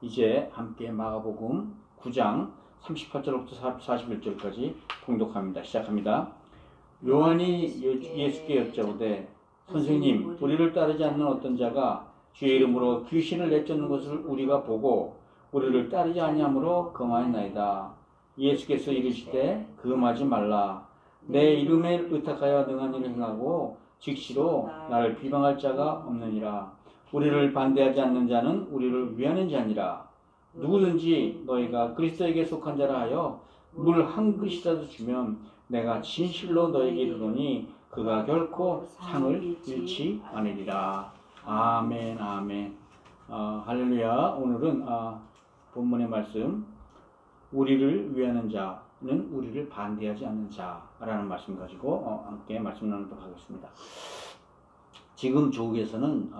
이제 함께 마가복음 9장 38절부터 41절까지 봉독합니다. 시작합니다. 요한이 예수께 여짜오되 선생님, 우리를 따르지 않는 어떤 자가 주의 이름으로 귀신을 내쫓는 것을 우리가 보고 우리를 따르지 아니하므로 금하였나이다. 예수께서 이르시되 금하지 말라. 내 이름에 의탁하여 능한 일을 행하고 즉시로 나를 비방할 자가 없느니라. 우리를 반대하지 않는 자는 우리를 위하는 자니라. 누구든지 너희가 그리스도에게 속한 자라 하여 물 한 그릇이라도 주면 내가 진실로 너에게 이르노니 그가 결코 상을 잃지 않으리라. 아멘, 아멘. 할렐루야. 오늘은 본문의 말씀, 우리를 위하는 자는 우리를 반대하지 않는 자라는 말씀 가지고 함께 말씀 나누도록 하겠습니다. 지금 조국에서는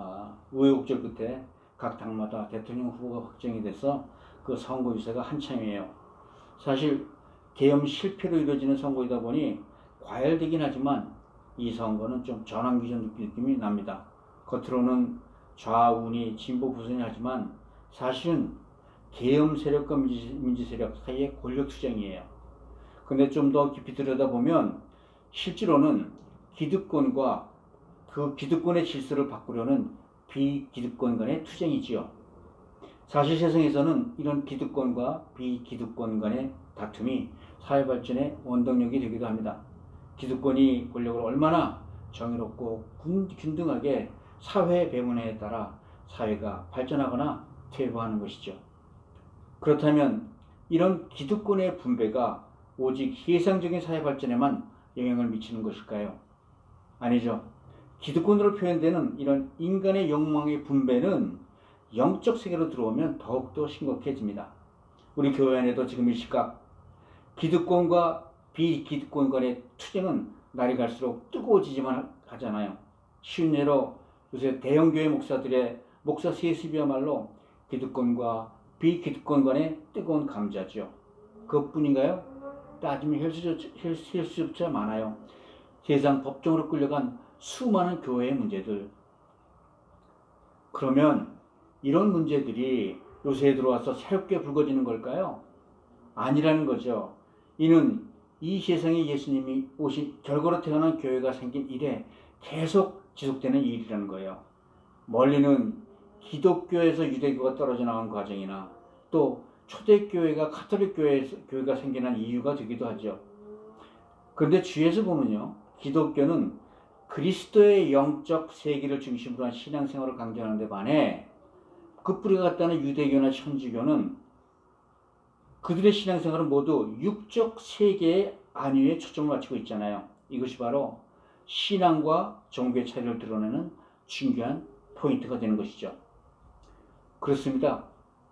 우여곡절 끝에 각 당마다 대통령 후보가 확정이 돼서 그 선거 유세가 한창이에요. 사실 계엄 실패로 이루어지는 선거이다 보니 과열되긴 하지만 이 선거는 좀 전환기전 느낌이 납니다. 겉으로는 좌우니 진보 부선이 하지만 사실은 계엄 세력과 민주 세력 사이의 권력 투쟁이에요. 근데 좀 더 깊이 들여다보면 실제로는 기득권과 그 기득권의 질서를 바꾸려는 비기득권 간의 투쟁이지요. 사실 세상에서는 이런 기득권과 비기득권 간의 다툼이 사회 발전의 원동력이 되기도 합니다. 기득권이 권력을 얼마나 정의롭고 균등하게 사회 배분에 따라 사회가 발전하거나 퇴보하는 것이죠. 그렇다면 이런 기득권의 분배가 오직 해상적인 사회 발전에만 영향을 미치는 것일까요? 아니죠. 기득권으로 표현되는 이런 인간의 욕망의 분배는 영적 세계로 들어오면 더욱더 심각해집니다. 우리 교회 안에도 지금 이 시각 기득권과 비기득권 간의 투쟁은 날이 갈수록 뜨거워지지만 하잖아요. 쉬운 예로 요새 대형교회 목사들의 목사 세습이야말로 기득권과 비기득권 간의 뜨거운 감자죠. 그것뿐인가요? 따지면 헬 수조차 많아요. 세상 법정으로 끌려간 수많은 교회의 문제들. 그러면 이런 문제들이 요새에 들어와서 새롭게 불거지는 걸까요? 아니라는 거죠. 이는 이 세상에 예수님이 오신 결과로 태어난 교회가 생긴 이래 계속 지속되는 일이라는 거예요. 멀리는 기독교에서 유대교가 떨어져 나간 과정이나 또 초대교회가 가톨릭 교회가 생겨난 이유가 되기도 하죠. 그런데 주위에서 보면요, 기독교는 그리스도의 영적 세계를 중심으로 한 신앙생활을 강조하는 데 반해 그 뿌리가 같다는 유대교나 천주교는 그들의 신앙생활은 모두 육적 세계의 안위에 초점을 맞추고 있잖아요. 이것이 바로 신앙과 종교의 차이를 드러내는 중요한 포인트가 되는 것이죠. 그렇습니다.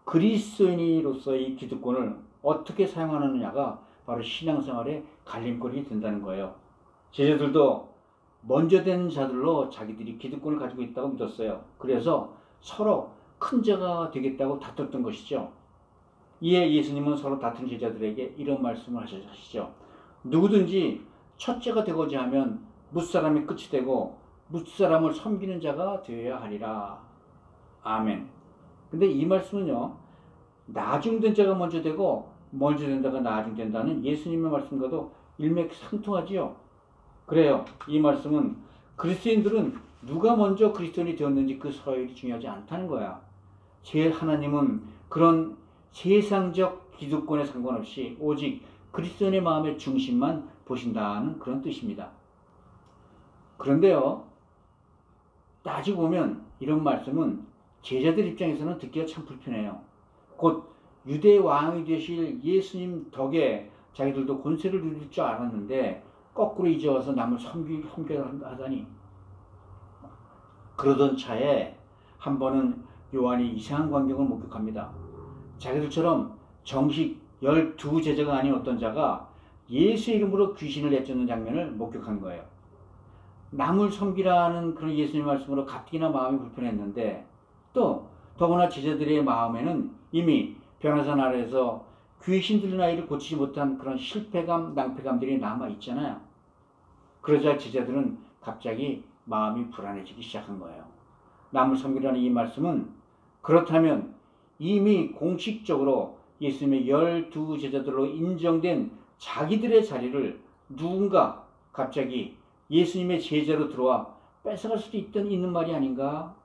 그리스도인으로서의 기득권을 어떻게 사용하느냐가 바로 신앙생활의 갈림거리 된다는 거예요. 제자들도 먼저 된 자들로 자기들이 기득권을 가지고 있다고 믿었어요. 그래서 서로 큰 자가 되겠다고 다퉜던 것이죠. 이에 예수님은 서로 다툰 제자들에게 이런 말씀을 하시죠. 누구든지 첫째가 되고자 하면 뭇사람이 끝이 되고 뭇사람을 섬기는 자가 되어야 하리라. 아멘. 근데 이 말씀은요, 나중된 자가 먼저 되고 먼저 된 자가 나중된다는 예수님의 말씀과도 일맥상통하지요. 그래요. 이 말씀은 그리스도인들은 누가 먼저 그리스도인이 되었는지 그 서열이 중요하지 않다는 거야. 제 하나님은 그런 세상적 기득권에 상관없이 오직 그리스도인의 마음의 중심만 보신다는 그런 뜻입니다. 그런데요, 따지고 보면 이런 말씀은 제자들 입장에서는 듣기가 참 불편해요. 곧 유대 왕이 되실 예수님 덕에 자기들도 권세를 누릴 줄 알았는데 거꾸로 이제 와서 남을 섬겨하다니. 그러던 차에 한 번은 요한이 이상한 광경을 목격합니다. 자기들처럼 정식 12제자가 아닌 어떤 자가 예수의 이름으로 귀신을 내쫓는 장면을 목격한 거예요. 남을 섬기라는 그런 예수님의 말씀으로 가뜩이나 마음이 불편했는데 또 더구나 제자들의 마음에는 이미 변호사 나라에서 귀신 들린 아이를 고치지 못한 그런 실패감, 낭패감들이 남아있잖아요. 그러자 제자들은 갑자기 마음이 불안해지기 시작한 거예요. 남을 섬기라는 이 말씀은 그렇다면 이미 공식적으로 예수님의 12제자들로 인정된 자기들의 자리를 누군가 갑자기 예수님의 제자로 들어와 뺏어갈 수도 있는 말이 아닌가?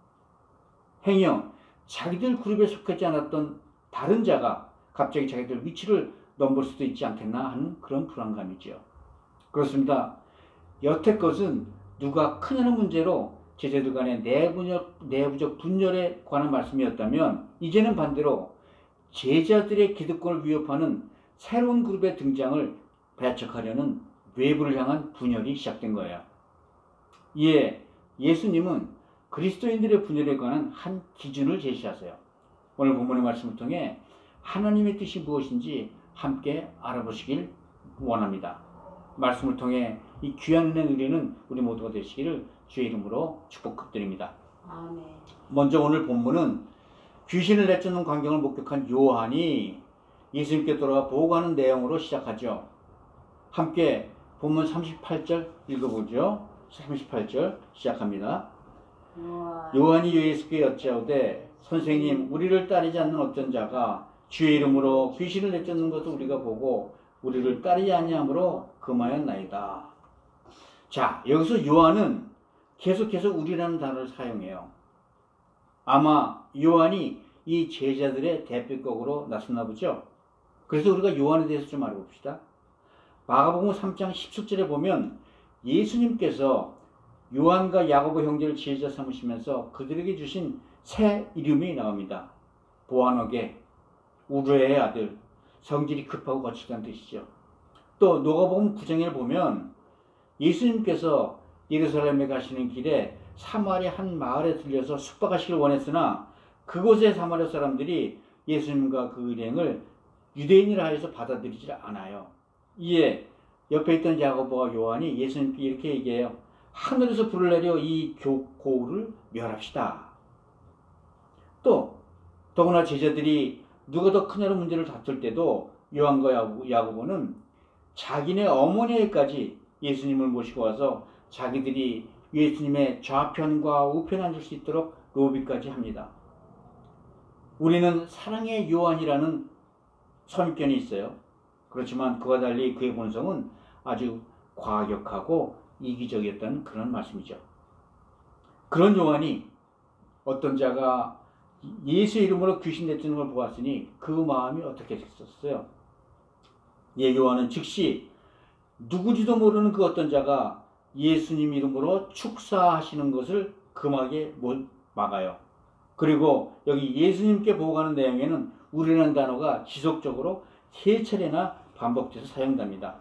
행여 자기들 그룹에 속하지 않았던 다른 자가 갑자기 자기들 위치를 넘볼 수도 있지 않겠나 하는 그런 불안감이죠. 그렇습니다. 여태껏은 누가 크냐는 문제로 제자들 간의 내부적 분열에 관한 말씀이었다면 이제는 반대로 제자들의 기득권을 위협하는 새로운 그룹의 등장을 배척하려는 외부를 향한 분열이 시작된 거예요. 이에 예수님은 그리스도인들의 분열에 관한 한 기준을 제시하세요. 오늘 본문의 말씀을 통해 하나님의 뜻이 무엇인지 함께 알아보시길 원합니다. 말씀을 통해 이 귀한 은혜 누리는 우리 모두가 되시기를 주의 이름으로 축복드립니다. 아멘. 먼저 오늘 본문은 귀신을 내쫓는 광경을 목격한 요한이 예수님께 돌아와 보고하는 내용으로 시작하죠. 함께 본문 38절 읽어보죠. 38절 시작합니다. 요한이 예수께 여짜오되 선생님 우리를 따르지 않는 어떤 자가 주의 이름으로 귀신을 내쫓는 것을 우리가 보고 우리를 따르지 아니함으로 금하였나이다. 자, 여기서 요한은 계속해서 우리라는 단어를 사용해요. 아마 요한이 이 제자들의 대표격으로 나섰나 보죠. 그래서 우리가 요한에 대해서 좀 알아봅시다. 마가복음 3장 17절에 보면 예수님께서 요한과 야고보 형제를 제자 삼으시면서 그들에게 주신 새 이름이 나옵니다. 보아너게, 우르의 아들, 성질이 급하고 거칠다는 뜻이죠. 또 누가복음 9장에 보면 예수님께서 예루살렘에 가시는 길에 사마리아 한 마을에 들려서 숙박하시길 원했으나 그곳의 사마리아 사람들이 예수님과 그 일행을 유대인이라 해서 받아들이질 않아요. 이에 옆에 있던 야고보와 요한이 예수님께 이렇게 얘기해요. 하늘에서 불을 내려 이 고을을 멸합시다. 또 더구나 제자들이 누가 더 크냐는 문제를 다툴 때도 요한과 야고보는 자기네 어머니에까지 예수님을 모시고 와서 자기들이 예수님의 좌편과 우편에 앉을 수 있도록 로비까지 합니다. 우리는 사랑의 요한이라는 선입견이 있어요. 그렇지만 그와 달리 그의 본성은 아주 과격하고 이기적이었다는 그런 말씀이죠. 그런 요한이 어떤 자가 예수의 이름으로 귀신 내쫓는 걸 보았으니 그 마음이 어떻게 됐었어요? 요한은 즉시 누구지도 모르는 그 어떤 자가 예수님 이름으로 축사하시는 것을 금하게 막아요. 그리고 여기 예수님께 보고하는 내용에는 우리라는 단어가 지속적으로 3차례나 반복돼서 사용됩니다.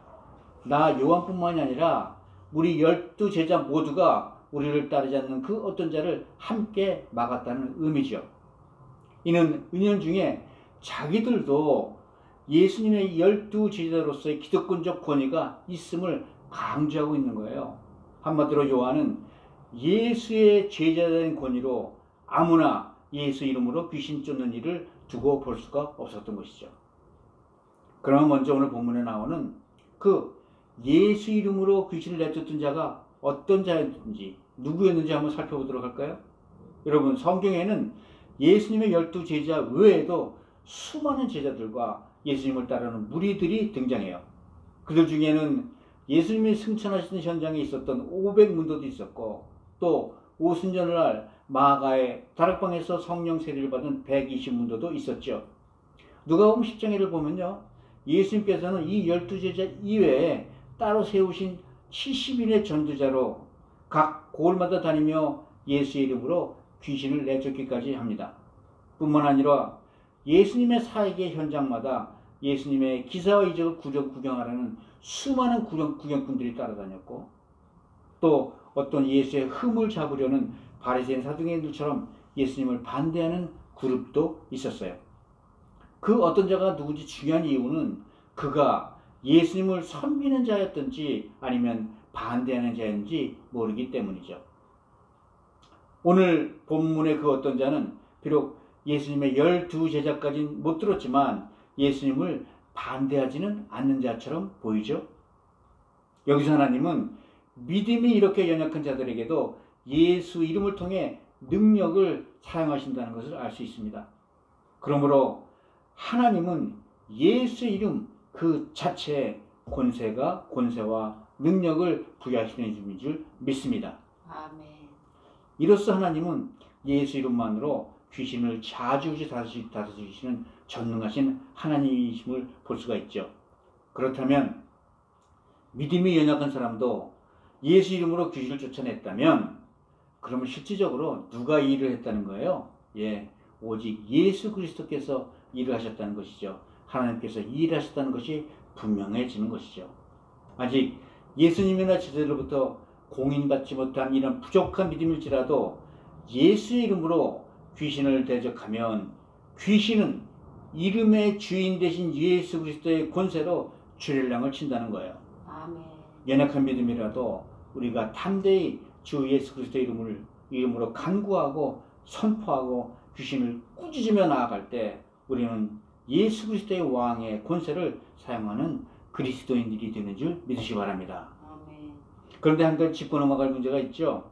나 요한뿐만이 아니라 우리 12제자 모두가 우리를 따르지 않는 그 어떤 자를 함께 막았다는 의미죠. 이는 은연중에 자기들도 예수님의 12제자로서의 기득권적 권위가 있음을 강조하고 있는 거예요. 한마디로 요한은 예수의 제자된 권위로 아무나 예수 이름으로 귀신 쫓는 일을 두고 볼 수가 없었던 것이죠. 그러면 먼저 오늘 본문에 나오는 그 예수 이름으로 귀신을 내쫓던 자가 어떤 자였는지 누구였는지 한번 살펴보도록 할까요? 여러분 성경에는 예수님의 12제자 외에도 수많은 제자들과 예수님을 따르는 무리들이 등장해요. 그들 중에는 예수님이 승천하시는 현장에 있었던 500문도도 있었고 또 오순절날 마가의 다락방에서 성령 세례를 받은 120문도도 있었죠. 누가복음 10장을 보면요. 예수님께서는 이 12제자 이외에 따로 세우신 70인의 전도자로 각 고을마다 다니며 예수의 이름으로 귀신을 내쫓기까지 합니다. 뿐만 아니라 예수님의 사역의 현장마다 예수님의 기사와 이적을 구경하라는 수많은 구경꾼들이 따라다녔고 또 어떤 예수의 흠을 잡으려는 바리새인 사두개인들처럼 예수님을 반대하는 그룹도 있었어요. 그 어떤 자가 누구지 중요한 이유는 그가 예수님을 섬기는 자였든지 아니면 반대하는 자였는지 모르기 때문이죠. 오늘 본문의 그 어떤 자는 비록 예수님의 12제자까지는 못 들었지만 예수님을 반대하지는 않는 자처럼 보이죠. 여기서 하나님은 믿음이 이렇게 연약한 자들에게도 예수 이름을 통해 능력을 사용하신다는 것을 알 수 있습니다. 그러므로 하나님은 예수 이름 그 자체의 권세와 능력을 부여하시는 분인 줄 믿습니다. 아멘. 이로써 하나님은 예수 이름만으로 귀신을 자주지 다스리시는 전능하신 하나님이심을 볼 수가 있죠. 그렇다면 믿음이 연약한 사람도 예수 이름으로 귀신을 쫓아냈다면 그러면 실질적으로 누가 이 일을 했다는 거예요? 오직 예수 그리스도께서 일을 하셨다는 것이죠. 하나님께서 이 일을 하셨다는 것이 분명해지는 것이죠. 아직 예수님이나 제자들로부터 공인받지 못한 이런 부족한 믿음일지라도 예수 이름으로 귀신을 대적하면 귀신은 이름의 주인 되신 예수 그리스도의 권세로 주렐랑을 친다는 거예요. 아멘. 연약한 믿음이라도 우리가 담대히 주 예수 그리스도의 이름으로 간구하고 선포하고 귀신을 꾸짖으며 나아갈 때 우리는 예수 그리스도의 왕의 권세를 사용하는 그리스도인들이 되는 줄 믿으시기 바랍니다. 아멘. 그런데 한 가지 짚고 넘어갈 문제가 있죠.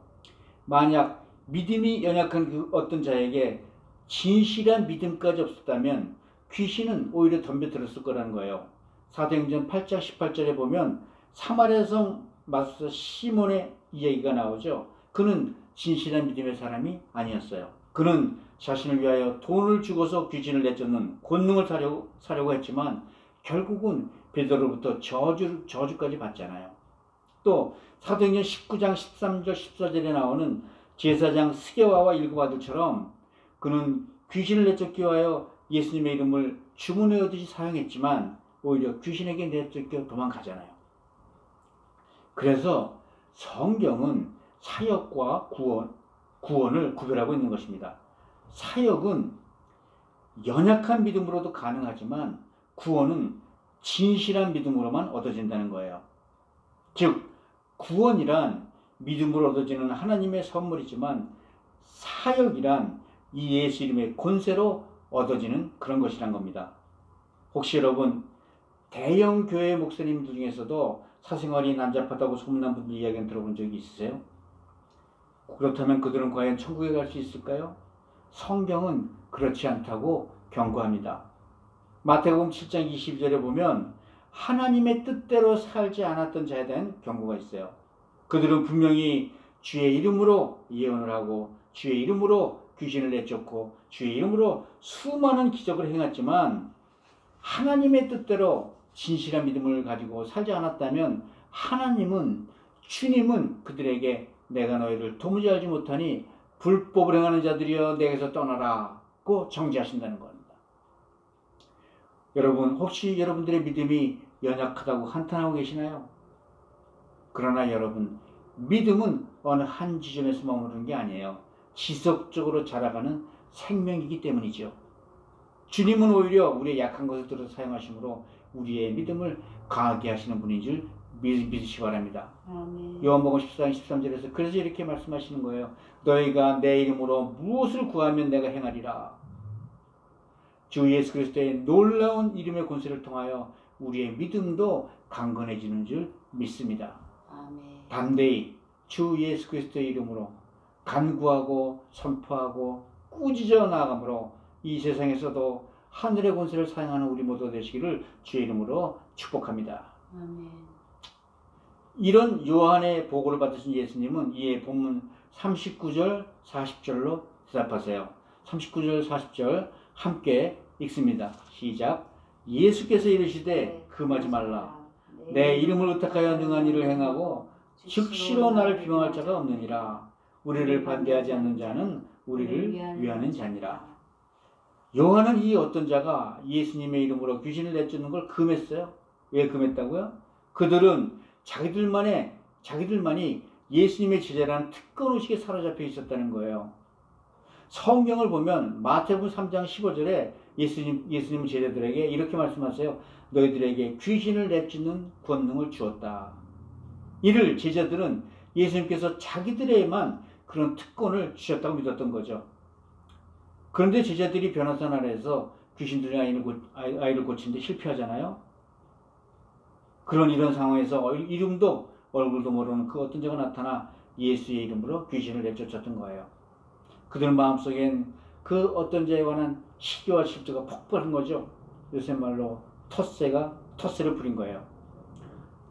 만약 믿음이 연약한 그 어떤 자에게 진실한 믿음까지 없었다면 귀신은 오히려 덤벼들었을 거라는 거예요. 사도행전 8장 18절에 보면 사마리아 성 마술사 시몬의 이야기가 나오죠. 그는 진실한 믿음의 사람이 아니었어요. 그는 자신을 위하여 돈을 주고서 귀신을 내쫓는 권능을 사려고 했지만 결국은 베드로로부터 저주까지 받잖아요. 또 사도행전 19장 13절 14절에 나오는 제사장 스게와와 일곱 아들처럼 그는 귀신을 내쫓기 위하여 예수님의 이름을 주문해 오듯이 사용했지만 오히려 귀신에게 내쫓겨 도망가잖아요. 그래서 성경은 사역과 구원을 구별하고 있는 것입니다. 사역은 연약한 믿음으로도 가능하지만 구원은 진실한 믿음으로만 얻어진다는 거예요. 즉 구원이란 믿음으로 얻어지는 하나님의 선물이지만 사역이란 이 예수 이름의 권세로 얻어지는 그런 것이란 겁니다. 혹시 여러분 대형 교회 목사님들 중에서도 사생활이 난잡하다고 소문난 분들 이야기는 들어본 적이 있으세요? 그렇다면 그들은 과연 천국에 갈 수 있을까요? 성경은 그렇지 않다고 경고합니다. 마태복음 7장 22절에 보면 하나님의 뜻대로 살지 않았던 자에 대한 경고가 있어요. 그들은 분명히 주의 이름으로 예언을 하고 주의 이름으로 귀신을 내쫓고 주의 이름으로 수많은 기적을 행했지만 하나님의 뜻대로 진실한 믿음을 가지고 살지 않았다면 주님은 그들에게 내가 너희를 도무지 알지 못하니 불법을 행하는 자들이여 내게서 떠나라고 정죄하신다는 겁니다. 여러분 혹시 여러분들의 믿음이 연약하다고 한탄하고 계시나요? 그러나 여러분 믿음은 어느 한 지점에서 머무르는 게 아니에요. 지속적으로 자라가는 생명이기 때문이죠. 주님은 오히려 우리의 약한 것을 들어 사용하심으로 우리의 믿음을 강하게 하시는 분인 줄 믿으시기 바랍니다. 요한복음 14장 13절에서 그래서 이렇게 말씀하시는 거예요. 너희가 내 이름으로 무엇을 구하면 내가 행하리라. 주 예수 그리스도의 놀라운 이름의 권세를 통하여 우리의 믿음도 강건해지는 줄 믿습니다. 아멘. 담대히 주 예수 그리스도의 이름으로 간구하고 선포하고 꾸짖어 나아가므로 이 세상에서도 하늘의 권세를 사용하는 우리 모두 되시기를 주의 이름으로 축복합니다. 아멘. 이런 요한의 보고를 받으신 예수님은 이에 본문 39절 40절로 대답하세요. 39절 40절 함께 읽습니다. 시작. 예수께서 이르시되 금하지 말라. 내 이름을 의탁하여 능한 일을 행하고 즉시로 나를 비방할 자가 없느니라. 우리를 반대하지 않는 자는 우리를 위하는 자니라. 요한은 이 어떤 자가 예수님의 이름으로 귀신을 내쫓는 걸 금했어요. 왜 금했다고요? 그들은 자기들만이 예수님의 제자라는 특권의식에 사로잡혀 있었다는 거예요. 성경을 보면 마태복음 3장 15절에 예수님 제자들에게 이렇게 말씀하세요. 너희들에게 귀신을 내쫓는 권능을 주었다. 이를 제자들은 예수님께서 자기들에게만 그런 특권을 주셨다고 믿었던 거죠. 그런데 제자들이 변호사 아래에서 귀신들의 아이를 고치는데 실패하잖아요. 이런 상황에서 이름도 얼굴도 모르는 그 어떤 자가 나타나 예수의 이름으로 귀신을 내쫓았던 거예요. 그들 마음속엔 그 어떤 자에 관한 시기와 질투가 폭발한 거죠. 요새 말로 텃세를 부린 거예요.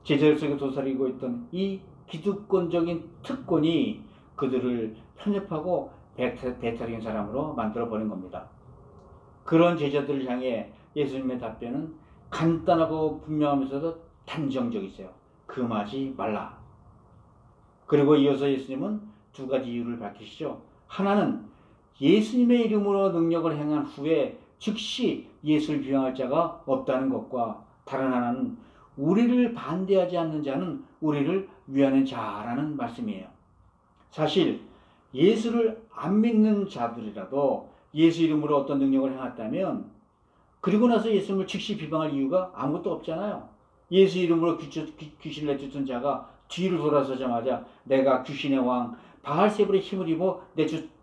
제자들 속에 도사리고 있던 이 기득권적인 특권이 그들을 편협하고 배타적인 사람으로 만들어버린 겁니다. 그런 제자들을 향해 예수님의 답변은 간단하고 분명하면서도 단정적이세요. 금하지 말라. 그리고 이어서 예수님은 두 가지 이유를 밝히시죠. 하나는 예수님의 이름으로 능력을 행한 후에 즉시 예수를 비방할 자가 없다는 것과, 다른 하나는 우리를 반대하지 않는 자는 우리를 위하는 자라는 말씀이에요. 사실 예수를 안 믿는 자들이라도 예수 이름으로 어떤 능력을 행했다면 그리고 나서 예수님을 즉시 비방할 이유가 아무것도 없잖아요. 예수 이름으로 귀신을 내쫓은 자가 뒤를 돌아서자마자 내가 귀신의 왕 바알세불의 힘을 입어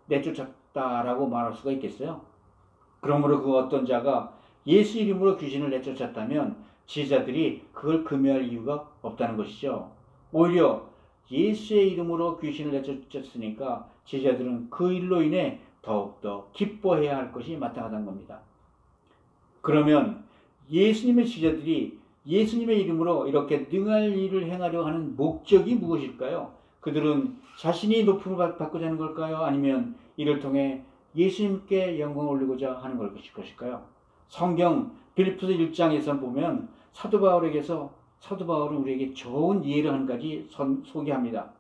내쫓았다라고 말할 수가 있겠어요? 그러므로 그 어떤 자가 예수 이름으로 귀신을 내쫓았다면 제자들이 그걸 금해할 이유가 없다는 것이죠. 오히려 예수의 이름으로 귀신을 내쫓았으니까 제자들은 그 일로 인해 더욱더 기뻐해야 할 것이 마땅하다는 겁니다. 그러면 예수님의 제자들이 예수님의 이름으로 이렇게 능할 일을 행하려 하는 목적이 무엇일까요? 그들은 자신이 높음을 받고자 하는 걸까요? 아니면 이를 통해 예수님께 영광을 올리고자 하는 것일까요? 성경 빌립보서 1장에서 보면 사도 바울은 우리에게 좋은 예를 한 가지 소개합니다.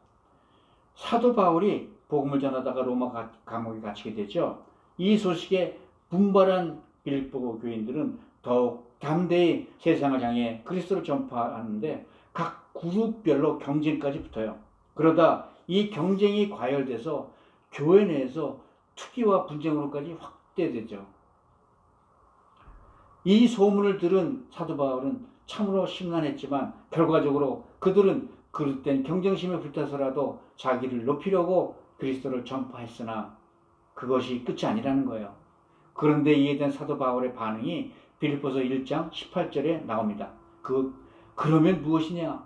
사도 바울이 복음을 전하다가 로마 감옥에 갇히게 되죠. 이 소식에 분발한 빌립보 교인들은 더욱 담대히 세상을 향해 그리스도를 전파하는데 각 그룹별로 경쟁까지 붙어요. 그러다 이 경쟁이 과열돼서 교회 내에서 투기와 분쟁으로까지 확대되죠. 이 소문을 들은 사도 바울은 참으로 심란했지만 결과적으로 그들은 그릇된 경쟁심에 불타서라도 자기를 높이려고 그리스도를 전파했으나 그것이 끝이 아니라는 거예요. 그런데 이에 대한 사도 바울의 반응이 빌립보서 1장 18절에 나옵니다. 그러면 무엇이냐?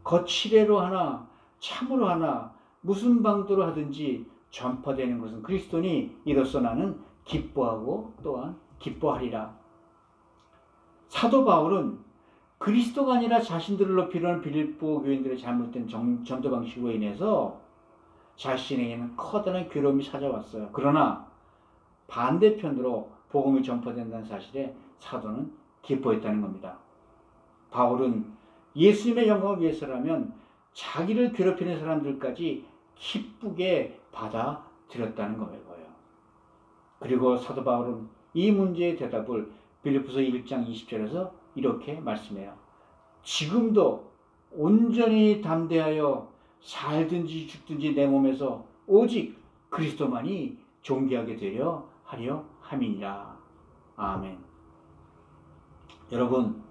거칠애로 하나 참으로 하나 무슨 방도로 하든지 전파되는 것은 그리스도니 이로써 나는 기뻐하고 또한 기뻐하리라. 사도 바울은 그리스도가 아니라 자신들을 높이려는 빌립보 교인들의 잘못된 전도 방식으로 인해서 자신에게는 커다란 괴로움이 찾아왔어요. 그러나 반대편으로 복음이 전파된다는 사실에 사도는 기뻐했다는 겁니다. 바울은 예수님의 영광을 위해서라면 자기를 괴롭히는 사람들까지 기쁘게 받아들였다는 거예요. 그리고 사도 바울은 이 문제의 대답을 빌립보서 1장 20절에서 이렇게 말씀해요. 지금도 온전히 담대하여 살든지 죽든지 내 몸에서 오직 그리스도만이 존귀하게 되려 하려 함이니라. 아멘. 여러분,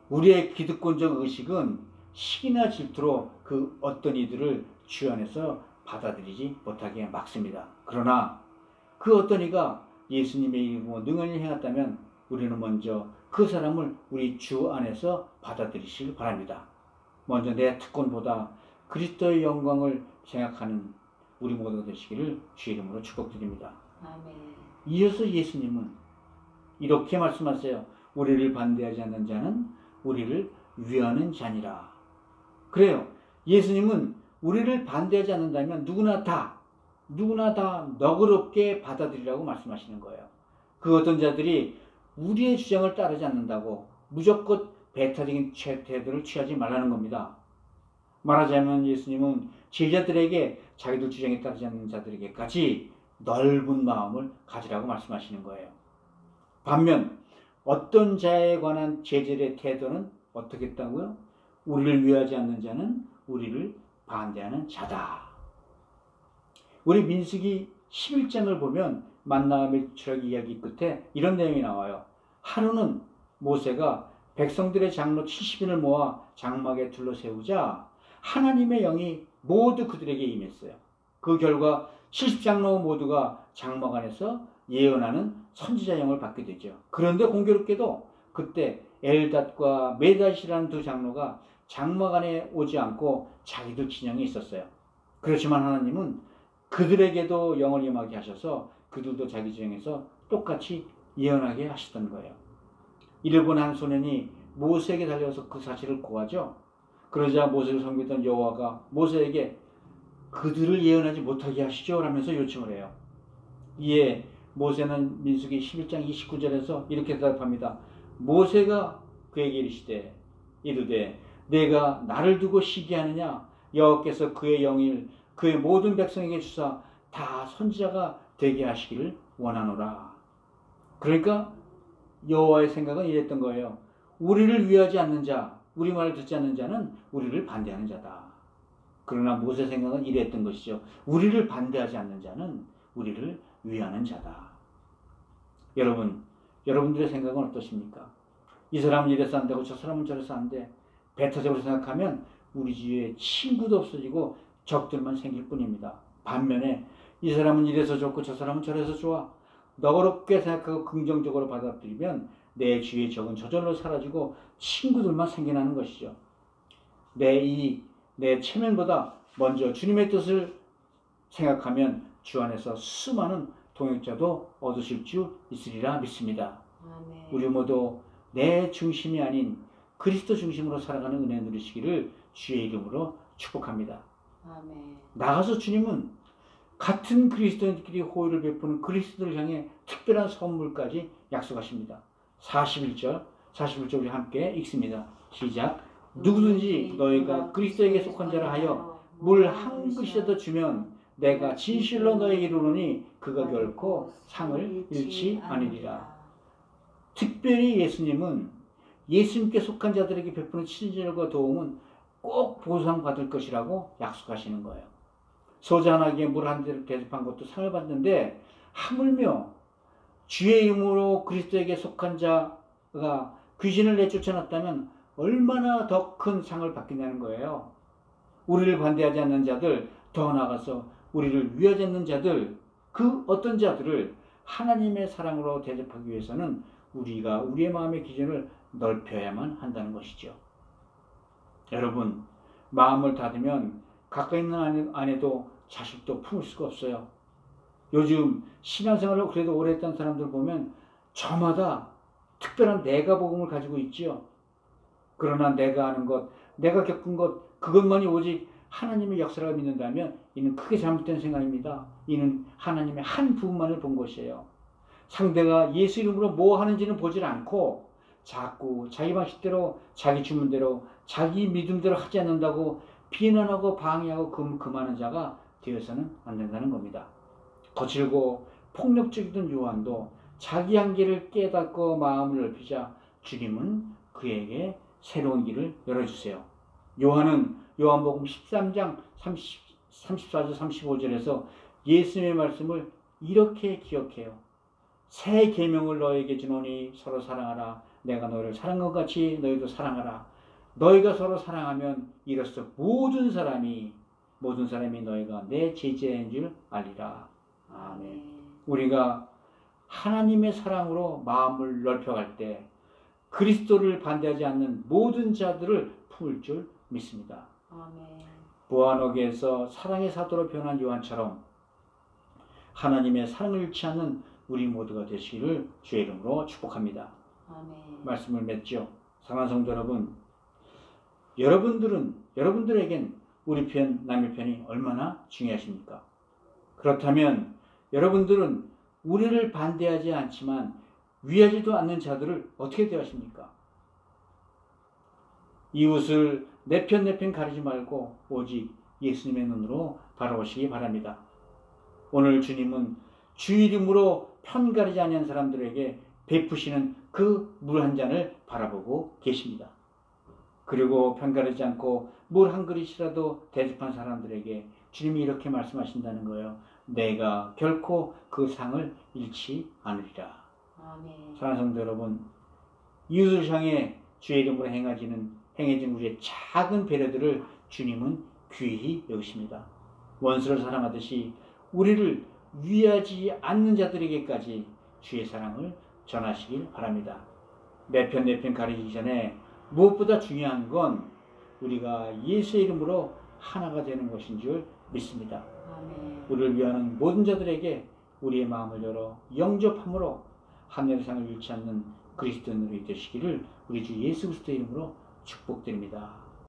우리의 기득권적 의식은 시기나 질투로 그 어떤 이들을 주 안에서 받아들이지 못하게 막습니다. 그러나 그 어떤 이가 예수님의 이름으로 능을 행했다면 우리는 먼저 그 사람을 우리 주 안에서 받아들이시길 바랍니다. 먼저 내 특권보다 그리스도의 영광을 생각하는 우리 모두가 되시기를 주 이름으로 축복드립니다. 아멘. 이어서 예수님은 이렇게 말씀하세요. 우리를 반대하지 않는 자는 우리를 위하는 자니라. 그래요. 예수님은 우리를 반대하지 않는다면 누구나 다 너그럽게 받아들이라고 말씀하시는 거예요. 그 어떤 자들이 우리의 주장을 따르지 않는다고 무조건 배타적인 태도를 취하지 말라는 겁니다. 말하자면 예수님은 제자들에게 자기들 주장에 따르지 않는 자들에게까지 넓은 마음을 가지라고 말씀하시는 거예요. 반면 어떤 자에 관한 제자들의 태도는 어떻게 했다고요? 우리를 위하지 않는 자는 우리를 반대하는 자다. 우리 민수기 11장을 보면 만나의 추락 이야기 끝에 이런 내용이 나와요. 하루는 모세가 백성들의 장로 70인을 모아 장막에 둘러세우자 하나님의 영이 모두 그들에게 임했어요. 그 결과 70장로 모두가 장막 안에서 예언하는 선지자 영을 받게 되죠. 그런데 공교롭게도 그때 엘닷과 메닷이라는 두 장로가 장막 안에 오지 않고 자기들 진영에 있었어요. 그렇지만 하나님은 그들에게도 영을 임하게 하셔서 그들도 자기 중에서 똑같이 예언하게 하시던 거예요. 이를 본 한 소년이 모세에게 달려서 그 사실을 고하죠. 그러자 모세를 섬기던 여호와가 모세에게 그들을 예언하지 못하게 하시죠 라면서 요청을 해요. 이에 모세는 민수기 11장 29절에서 이렇게 대답합니다. 모세가 그에게 이르되 내가 나를 두고 시기하느냐? 여호와께서 그의 영을 그의 모든 백성에게 주사 다 선지자가 되게 하시기를 원하노라. 그러니까 여호와의 생각은 이랬던 거예요. 우리를 위하지 않는 자, 우리 말을 듣지 않는 자는 우리를 반대하는 자다. 그러나 모세 생각은 이랬던 것이죠. 우리를 반대하지 않는 자는 우리를 위하는 자다. 여러분들의 생각은 어떠십니까? 이 사람은 이래서 안 되고 저 사람은 저래서 안 돼. 배타적으로 생각하면 우리 주위에 친구도 없어지고 적들만 생길 뿐입니다. 반면에 이 사람은 이래서 좋고 저 사람은 저래서 좋아. 너그럽게 생각하고 긍정적으로 받아들이면 내 주위의 적은 저절로 사라지고 친구들만 생겨나는 것이죠. 내 체면보다 먼저 주님의 뜻을 생각하면 주 안에서 수많은 동역자도 얻으실 줄 있으리라 믿습니다. 아멘. 우리 모두 내 중심이 아닌 그리스도 중심으로 살아가는 은혜 누리시기를 주의 이름으로 축복합니다. 아멘. 나가서 주님은 같은 그리스도인들끼리 호의를 베푸는 그리스도를 향해 특별한 선물까지 약속하십니다. 41절 우리 함께 읽습니다. 시작. 누구든지 너희가 그리스도에게 속한 자라 하여 물 한 그릇이라도 주면 내가 진실로 너에게 이르노니 그가 결코 상을 잃지 아니리라. 특별히 예수님은 예수님께 속한 자들에게 베푸는 친절과 도움은 꼭 보상받을 것이라고 약속하시는 거예요. 소자하나에게 물 한 대를 대접한 것도 상을 받는데 하물며 주의 이름으로 그리스도에게 속한 자가 귀신을 내쫓아놨다면 얼마나 더 큰 상을 받겠냐는 거예요. 우리를 반대하지 않는 자들, 더 나아가서 우리를 위하지 않는 자들, 그 어떤 자들을 하나님의 사랑으로 대접하기 위해서는 우리가 우리의 마음의 기준을 넓혀야만 한다는 것이죠. 여러분, 마음을 닫으면 가까이 있는 아내도 자식도 품을 수가 없어요. 요즘 신앙생활을 그래도 오래 했던 사람들 보면 저마다 특별한 내가 복음을 가지고 있지요. 그러나 내가 아는 것, 내가 겪은 것, 그것만이 오직 하나님의 역사라고 믿는다면 이는 크게 잘못된 생각입니다. 이는 하나님의 한 부분만을 본 것이에요. 상대가 예수 이름으로 뭐 하는지는 보질 않고 자꾸 자기 방식대로, 자기 주문대로, 자기 믿음대로 하지 않는다고 비난하고 방해하고 금하는 자가 되어서는 안 된다는 겁니다. 거칠고 폭력적이던 요한도 자기 한계를 깨닫고 마음을 넓히자 주님은 그에게 새로운 길을 열어주세요. 요한은 요한복음 13장 34절 35절에서 예수님의 말씀을 이렇게 기억해요. 새 계명을 너에게 주노니 서로 사랑하라. 내가 너희를 사랑한 것 같이 너희도 사랑하라. 너희가 서로 사랑하면 이로써 모든 사람이 너희가 내 제자인 줄 알리라. 아멘. 우리가 하나님의 사랑으로 마음을 넓혀갈 때 그리스도를 반대하지 않는 모든 자들을 품을 줄 믿습니다. 아멘. 보아노게에서 사랑의 사도로 변한 요한처럼 하나님의 사랑을 잃지 않는 우리 모두가 되시기를 주의 이름으로 축복합니다. 아멘. 말씀을 맺죠. 사랑하는 성도 여러분, 여러분들에겐 우리 편, 남의 편이 얼마나 중요하십니까? 그렇다면 여러분들은 우리를 반대하지 않지만 위하지도 않는 자들을 어떻게 대하십니까? 이웃을 내 편 가리지 말고 오직 예수님의 눈으로 바라보시기 바랍니다. 오늘 주님은 주 이름으로 편 가리지 않는 사람들에게 베푸시는 그 물 한 잔을 바라보고 계십니다. 그리고 편 가리지 않고 물 한 그릇이라도 대접한 사람들에게 주님이 이렇게 말씀하신다는 거예요. 내가 결코 그 상을 잃지 않으리라. 아멘. 사랑하는 성도 여러분, 이웃을 향해 주의 이름으로 행해진 우리의 작은 배려들을 주님은 귀히 여기십니다. 원수를 사랑하듯이 우리를 위하지 않는 자들에게까지 주의 사랑을 전하시길 바랍니다. 내 편 가리기 전에 무엇보다 중요한 건 우리가 예수의 이름으로 하나가 되는 것인 줄 믿습니다. 아멘. 우리를 위하는 모든 자들에게 우리의 마음을 열어 영접함으로 하늘의 상을 잃지 않는 그리스도인으로 되시기를 우리 주 예수 그리스도의 이름으로 축복드립니다.